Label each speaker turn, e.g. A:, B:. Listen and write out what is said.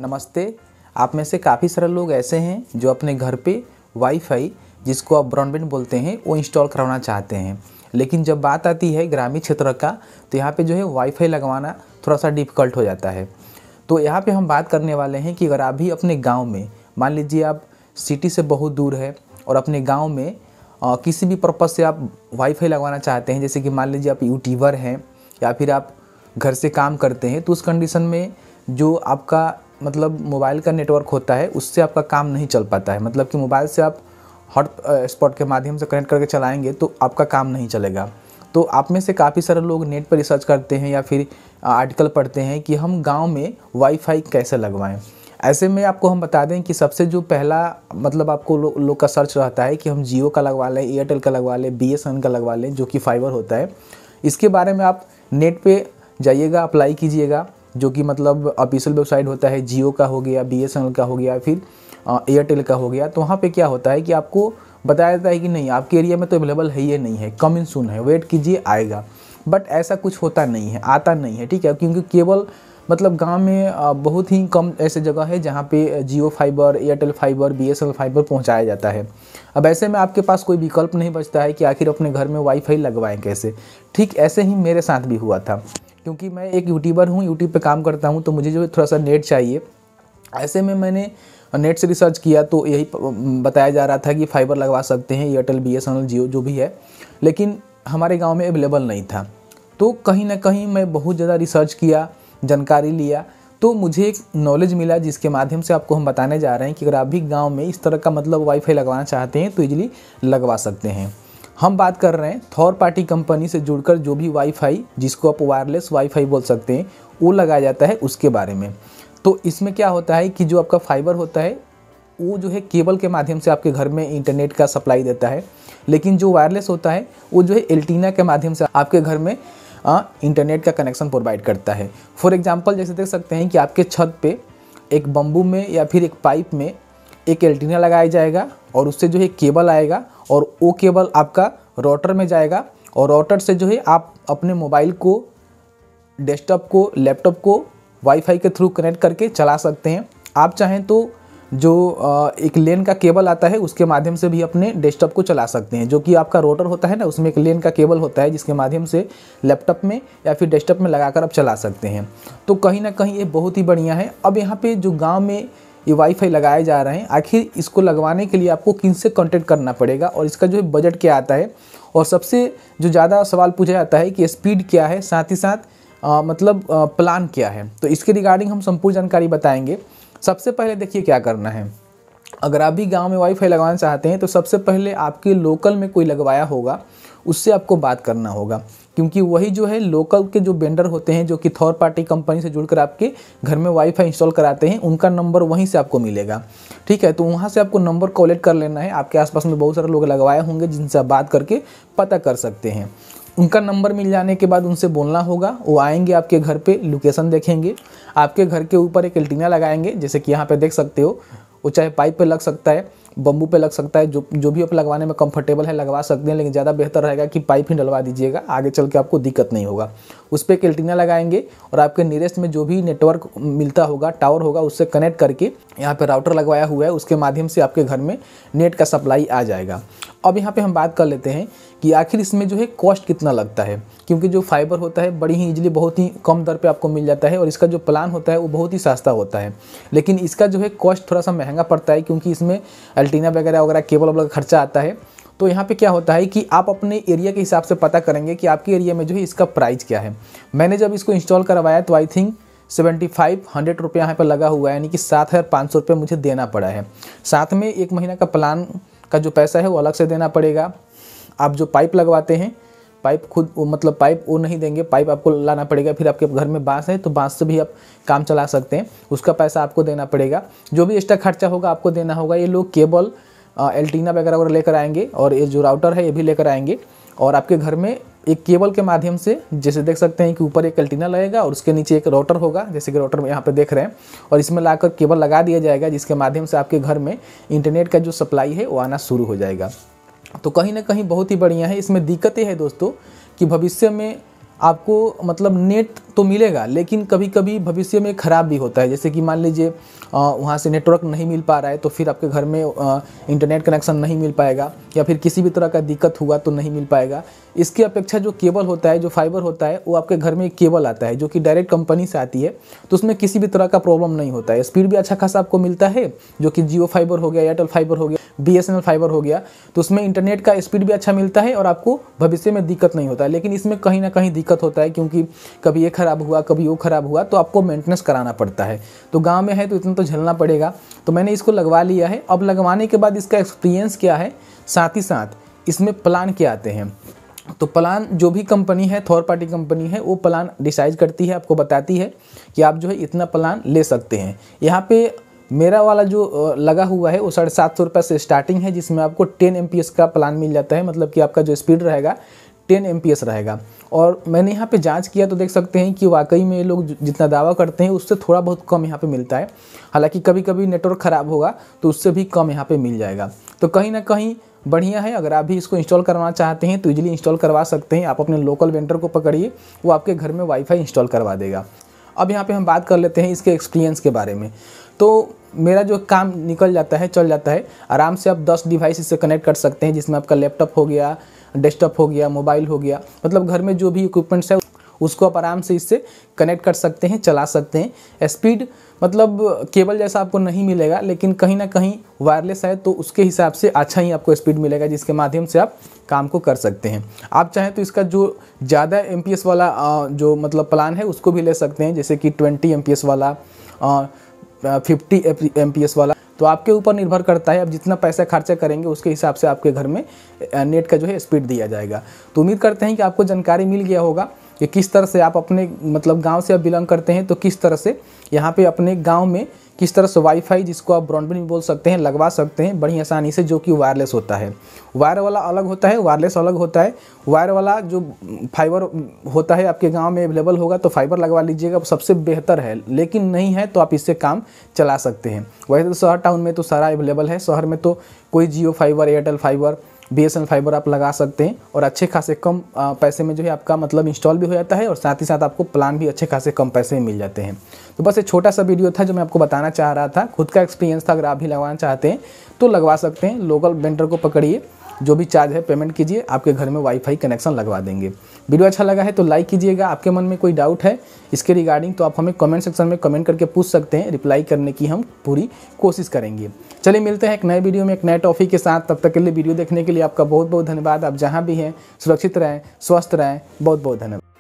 A: नमस्ते। आप में से काफ़ी सारे लोग ऐसे हैं जो अपने घर पे वाईफाई, जिसको आप ब्रॉडबैंड बोलते हैं, वो इंस्टॉल करवाना चाहते हैं। लेकिन जब बात आती है ग्रामीण क्षेत्र का, तो यहाँ पे जो है वाईफाई लगवाना थोड़ा सा डिफ़िकल्ट हो जाता है। तो यहाँ पे हम बात करने वाले हैं कि अगर आप भी अपने गाँव में, मान लीजिए आप सिटी से बहुत दूर है और अपने गाँव में किसी भी पर्पज़ से आप वाईफाई लगवाना चाहते हैं, जैसे कि मान लीजिए आप यूट्यूबर हैं या फिर आप घर से काम करते हैं, तो उस कंडीशन में जो आपका मतलब मोबाइल का नेटवर्क होता है उससे आपका काम नहीं चल पाता है। मतलब कि मोबाइल से आप हॉट स्पॉट के माध्यम से कनेक्ट करके चलाएंगे तो आपका काम नहीं चलेगा। तो आप में से काफ़ी सारे लोग नेट पर रिसर्च करते हैं या फिर आर्टिकल पढ़ते हैं कि हम गांव में वाईफाई कैसे लगवाएं। ऐसे में आपको हम बता दें कि सबसे जो पहला मतलब आपको लोग का सर्च रहता है कि हम जियो का लगवा लें, एयरटेल का लगवा लें, BSNL का लगवा लें, जो कि फाइबर होता है। इसके बारे में आप नेट पे जाइएगा, अप्लाई कीजिएगा, जो कि मतलब ऑफिशियल वेबसाइट होता है। जियो का हो गया, BSNL का हो गया, फिर एयरटेल का हो गया। तो वहाँ पे क्या होता है कि आपको बताया जाता है कि नहीं, आपके एरिया में तो अवेलेबल है ही नहीं है, कम इन सून है, वेट कीजिए आएगा। बट ऐसा कुछ होता नहीं है, आता नहीं है, ठीक है। क्योंकि केवल मतलब गांव में बहुत ही कम ऐसे जगह है जहाँ पे Jio fibre, Airtel fibre, BSNL fibre पहुँचाया जाता है। अब ऐसे में आपके पास कोई विकल्प नहीं बचता है कि आखिर अपने घर में वाईफाई लगवाएं कैसे। ठीक ऐसे ही मेरे साथ भी हुआ था, क्योंकि मैं एक यूट्यूबर हूँ, यूट्यूब पे काम करता हूँ, तो मुझे जो है थोड़ा सा नेट चाहिए। ऐसे में मैंने नेट से रिसर्च किया तो यही बताया जा रहा था कि फाइबर लगवा सकते हैं, एयरटेल, BSNL, जियो जो भी है, लेकिन हमारे गांव में अवेलेबल नहीं था। तो कहीं ना कहीं मैं बहुत ज़्यादा रिसर्च किया, जानकारी लिया, तो मुझे एक नॉलेज मिला जिसके माध्यम से आपको हम बताने जा रहे हैं कि अगर आप भी गाँव में इस तरह का मतलब वाईफाई लगवाना चाहते हैं तो ईजिली लगवा सकते हैं। हम बात कर रहे हैं थर्ड पार्टी कंपनी से जुड़कर जो भी वाईफाई, जिसको आप वायरलेस वाईफाई बोल सकते हैं, वो लगाया जाता है, उसके बारे में। तो इसमें क्या होता है कि जो आपका फाइबर होता है वो जो है केबल के माध्यम से आपके घर में इंटरनेट का सप्लाई देता है, लेकिन जो वायरलेस होता है वो जो है एंटीना के माध्यम से आपके घर में इंटरनेट का कनेक्शन प्रोवाइड करता है। फॉर एग्जांपल जैसे देख सकते हैं कि आपके छत पे एक बम्बू में या फिर एक पाइप में एक एंटीना लगाया जाएगा और उससे जो है केबल आएगा और वो केबल आपका राउटर में जाएगा और राउटर से जो है आप अपने मोबाइल को, डेस्कटॉप को, लैपटॉप को वाईफाई के थ्रू कनेक्ट करके चला सकते हैं। आप चाहें तो जो एक लेन का केबल आता है उसके माध्यम से भी अपने डेस्कटॉप को चला सकते हैं, जो कि आपका राउटर होता है ना, उसमें एक लेन का केबल होता है जिसके माध्यम से लैपटॉप में या फिर डेस्कटॉप में लगाकर आप चला सकते हैं। तो कहीं ना कहीं ये बहुत ही बढ़िया है। अब यहाँ पे जो गांव में ये वाईफाई लगाए जा रहे हैं, आखिर इसको लगवाने के लिए आपको किनसे कॉन्टेक्ट करना पड़ेगा और इसका जो है बजट क्या आता है, और सबसे जो ज़्यादा सवाल पूछा जाता है कि स्पीड क्या है, साथ ही साथ मतलब प्लान क्या है। तो इसके रिगार्डिंग हम संपूर्ण जानकारी बताएंगे। सबसे पहले देखिए क्या करना है। अगर आप भी गांव में वाईफाई लगवाना चाहते हैं तो सबसे पहले आपके लोकल में कोई लगवाया होगा, उससे आपको बात करना होगा, क्योंकि वही जो है लोकल के जो वेंडर होते हैं जो कि थर्ड पार्टी कंपनी से जुड़कर आपके घर में वाईफाई इंस्टॉल कराते हैं, उनका नंबर वहीं से आपको मिलेगा। ठीक है, तो वहाँ से आपको नंबर कलेक्ट कर लेना है। आपके आसपास में बहुत सारे लोग लगवाए होंगे जिनसे आप बात करके पता कर सकते हैं। उनका नंबर मिल जाने के बाद उनसे बोलना होगा, वो आएंगे आपके घर पे, लोकेशन देखेंगे, आपके घर के ऊपर एक एंटीना लगाएंगे, जैसे कि यहाँ पे देख सकते हो। वो चाहे पाइप पे लग सकता है, बम्बू पे लग सकता है, जो भी आप लगवाने में कंफर्टेबल है लगवा सकते हैं, लेकिन ज़्यादा बेहतर रहेगा कि पाइप ही डलवा दीजिएगा, आगे चल के आपको दिक्कत नहीं होगा। उस पर एक एंटीना लगाएंगे और आपके नियरेस्ट में जो भी नेटवर्क मिलता होगा, टावर होगा, उससे कनेक्ट करके यहाँ पे राउटर लगवाया हुआ है, उसके माध्यम से आपके घर में नेट का सप्लाई आ जाएगा। अब यहाँ पे हम बात कर लेते हैं कि आखिर इसमें जो है कॉस्ट कितना लगता है, क्योंकि जो फाइबर होता है बड़ी ही ईजिली बहुत ही कम दर पे आपको मिल जाता है और इसका जो प्लान होता है वो बहुत ही सस्ता होता है। लेकिन इसका जो है कॉस्ट थोड़ा सा महंगा पड़ता है, क्योंकि इसमें एंटीना वगैरह केबल वगैरह खर्चा आता है। तो यहाँ पे क्या होता है कि आप अपने एरिया के हिसाब से पता करेंगे कि आपके एरिया में जो है इसका प्राइस क्या है। मैंने जब इसको इंस्टॉल करवाया तो आई थिंक 7500 रुपये यहाँ पर लगा हुआ है, यानी कि 7500 रुपये मुझे देना पड़ा है। साथ में 1 महीना का प्लान का जो पैसा है वो अलग से देना पड़ेगा। आप जो पाइप लगवाते हैं, पाइप खुद मतलब पाइप वो नहीं देंगे, पाइप आपको लाना पड़ेगा। फिर आपके घर में बांस है तो बांस से भी आप काम चला सकते हैं, उसका पैसा आपको देना पड़ेगा। जो भी एक्स्ट्रा खर्चा होगा आपको देना होगा। ये लोग केबल, एंटीना वगैरह लेकर आएंगे और ये जो राउटर है ये भी लेकर आएंगे और आपके घर में एक केबल के माध्यम से, जैसे देख सकते हैं कि ऊपर एक एंटीना लगेगा और उसके नीचे एक राउटर होगा, जैसे कि राउटर में यहाँ पे देख रहे हैं, और इसमें लाकर केबल लगा दिया जाएगा, जिसके माध्यम से आपके घर में इंटरनेट का जो सप्लाई है वो आना शुरू हो जाएगा। तो कहीं ना कहीं बहुत ही बढ़िया है। इसमें दिक्कत ये है दोस्तों कि भविष्य में आपको मतलब नेट तो मिलेगा, लेकिन कभी कभी भविष्य में ख़राब भी होता है। जैसे कि मान लीजिए वहाँ से नेटवर्क नहीं मिल पा रहा है तो फिर आपके घर में इंटरनेट कनेक्शन नहीं मिल पाएगा, या फिर किसी भी तरह का दिक्कत हुआ तो नहीं मिल पाएगा। इसकी अपेक्षा जो केबल होता है, जो फाइबर होता है, वो आपके घर में एक केबल आता है जो कि डायरेक्ट कंपनी से आती है, तो उसमें किसी भी तरह का प्रॉब्लम नहीं होता है। स्पीड भी अच्छा खासा आपको मिलता है, जो कि जियो फाइबर हो गया, एयरटेल फाइबर हो गया, BSNL फाइबर हो गया, तो उसमें इंटरनेट का स्पीड भी अच्छा मिलता है और आपको भविष्य में दिक्कत नहीं होता है। लेकिन इसमें कहीं ना कहीं दिक्कत होता है, क्योंकि कभी ये ख़राब हुआ, कभी वो ख़राब हुआ, तो आपको मेंटेनेंस कराना पड़ता है। तो गांव में है तो इतना तो झेलना पड़ेगा। तो मैंने इसको लगवा लिया है। अब लगवाने के बाद इसका एक्सपीरियंस क्या है, साथ ही साथ इसमें प्लान क्या आते हैं। तो प्लान जो भी कंपनी है, थर्ड पार्टी कंपनी है, वो प्लान डिसाइड करती है, आपको बताती है कि आप जो है इतना प्लान ले सकते हैं। यहाँ पे मेरा वाला जो लगा हुआ है वो 750 रुपये से स्टार्टिंग है, जिसमें आपको 10 MPS का प्लान मिल जाता है। मतलब कि आपका जो स्पीड रहेगा 10 MPS रहेगा। और मैंने यहाँ पे जांच किया तो देख सकते हैं कि वाकई में ये लोग जितना दावा करते हैं उससे थोड़ा बहुत कम यहाँ पे मिलता है। हालांकि कभी कभी नेटवर्क ख़राब होगा तो उससे भी कम यहाँ पे मिल जाएगा। तो कहीं ना कहीं बढ़िया है। अगर आप भी इसको इंस्टॉल करवाना चाहते हैं तो इजीली इंस्टॉल करवा सकते हैं। आप अपने लोकल वेंडर को पकड़िए, वो आपके घर में वाईफाई इंस्टॉल करवा देगा। अब यहाँ पे हम बात कर लेते हैं इसके एक्सपीरियंस के बारे में। तो मेरा जो काम निकल जाता है, चल जाता है आराम से। आप 10 डिवाइस इससे कनेक्ट कर सकते हैं, जिसमें आपका लैपटॉप हो गया, डेस्कटॉप हो गया, मोबाइल हो गया, मतलब घर में जो भी इक्विपमेंट्स है उसको आप आराम से इससे कनेक्ट कर सकते हैं, चला सकते हैं। स्पीड मतलब केबल जैसा आपको नहीं मिलेगा, लेकिन कहीं ना कहीं वायरलेस है तो उसके हिसाब से अच्छा ही आपको स्पीड मिलेगा, जिसके माध्यम से आप काम को कर सकते हैं। आप चाहें तो इसका जो ज़्यादा MPS वाला जो मतलब प्लान है उसको भी ले सकते हैं, जैसे कि 20 MPS वाला, 50 MPS वाला। तो आपके ऊपर निर्भर करता है, आप जितना पैसा खर्चा करेंगे उसके हिसाब से आपके घर में नेट का जो है स्पीड दिया जाएगा। तो उम्मीद करते हैं कि आपको जानकारी मिल गया होगा कि किस तरह से आप अपने मतलब गांव से आप बिलोंग करते हैं तो किस तरह से यहाँ पे अपने गांव में किस तरह से वाईफाई, जिसको आप ब्रॉडबैंड भी बोल सकते हैं, लगवा सकते हैं बड़ी आसानी से, जो कि वायरलेस होता है। वायर वाला अलग होता है, वायरलेस अलग होता है। वायर वाला जो फाइबर होता है आपके गांव में अवेलेबल होगा तो फाइबर लगवा लीजिएगा, सबसे बेहतर है। लेकिन नहीं है तो आप इससे काम चला सकते हैं। वैसे तो शहर टाउन में तो सारा अवेलेबल है। शहर में तो कोई Jio fibre, Airtel fibre, BSNL fibre आप लगा सकते हैं और अच्छे खासे कम पैसे में जो है आपका मतलब इंस्टॉल भी हो जाता है, और साथ ही साथ आपको प्लान भी अच्छे खासे कम पैसे में मिल जाते हैं। तो बस एक छोटा सा वीडियो था जो मैं आपको बताना चाह रहा था, खुद का एक्सपीरियंस था। अगर आप भी लगवाना चाहते हैं तो लगवा सकते हैं। लोकल वेंडर को पकड़िए, जो भी चार्ज है पेमेंट कीजिए, आपके घर में वाईफाई कनेक्शन लगवा देंगे। वीडियो अच्छा लगा है तो लाइक कीजिएगा। आपके मन में कोई डाउट है इसके रिगार्डिंग तो आप हमें कमेंट सेक्शन में कमेंट करके पूछ सकते हैं, रिप्लाई करने की हम पूरी कोशिश करेंगे। चलिए मिलते हैं एक नए वीडियो में एक नए टॉपिक के साथ। तब तक के लिए वीडियो देखने के लिए आपका बहुत बहुत धन्यवाद। आप जहाँ भी हैं सुरक्षित रहें, स्वस्थ रहें। बहुत बहुत धन्यवाद।